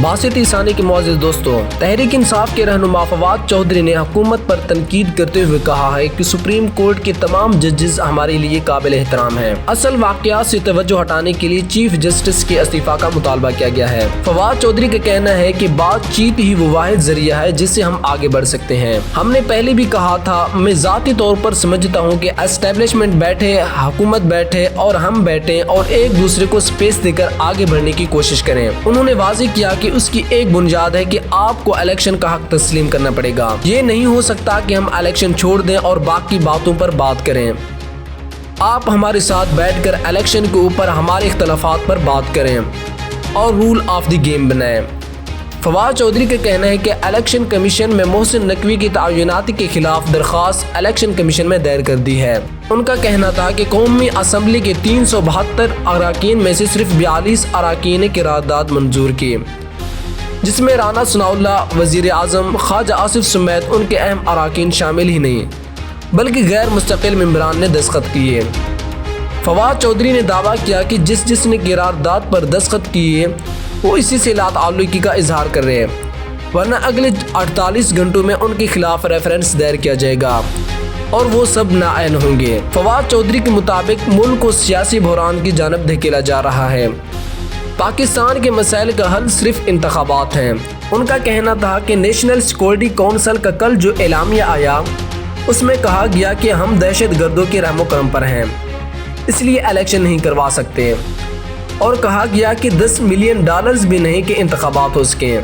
बासित ईसानी के मुअज़्ज़िज़ दोस्तों, तहरीक इंसाफ के रहनुमा फवाद चौधरी ने हुकूमत पर तनकीद करते हुए कहा है कि सुप्रीम कोर्ट के तमाम जजेस हमारे लिए काबिल एहतराम हैं। असल वाक़यात से तवज्जो हटाने के लिए चीफ जस्टिस के इस्तीफा का मुतालबा किया गया है। फवाद चौधरी का कहना है कि बातचीत ही वो वाहिद जरिया है जिससे हम आगे बढ़ सकते हैं। हमने पहले भी कहा था, मैं ज़ाती तौर पर समझता हूँ कि एस्टेब्लिशमेंट बैठे, हुकूमत बैठे और हम बैठे और एक दूसरे को स्पेस देकर आगे बढ़ने की कोशिश करें। उन्होंने वाज़ेह किया कि उसकी एक बुनियाद है कि आपको इलेक्शन का हक तस्लीम करना पड़ेगा। ये नहीं हो सकता कि हम इलेक्शन छोड़ दें और बाकी बातों पर बात करें। आप हमारे साथ बैठकर इलेक्शन के ऊपर हमारे इख्तलाफात पर बात करें और रूल ऑफ द गेम बनाएं। फवाद चौधरी का कहना है कि इलेक्शन कमीशन में मोहसिन नकवी की तआयुनाती के खिलाफ दरख्वास्त इलेक्शन कमीशन में दायर कर दी है। उनका कहना था कि कौमी असम्बली के 372 अराकीन में से सिर्फ 42 अराकीन ने क़रारदाद मंजूर की, जिसमें राना सनाउल्लाह, वज़ीर आज़म, ख्वाजा आसिफ समेत उनके अहम अराकीन शामिल ही नहीं बल्कि गैर मुस्तकिल मेंबरान ने दस्तखत किए। फवाद चौधरी ने दावा किया कि जिसने क़रारदाद पर दस्तखत किए वो इसी से लाताल्लुकी का इजहार कर रहे हैं, वरना अगले 48 घंटों में उनके खिलाफ रेफरेंस दायर किया जाएगा और वो सब नाअहल होंगे। फवाद चौधरी के मुताबिक मुल्क को सियासी बहरान की जानब धकेला जा रहा है। पाकिस्तान के मसाइल का हल सिर्फ इंतखाबात हैं। उनका कहना था कि नेशनल सिक्योरिटी काउंसिल का कल जो एलामिया आया उसमें कहा गया कि हम दहशत गर्दों के रहमो करम पर हैं, इसलिए इलेक्शन नहीं करवा सकते, और कहा गया कि $10 मिलियन भी नहीं कि इंतखाबात हो सकें।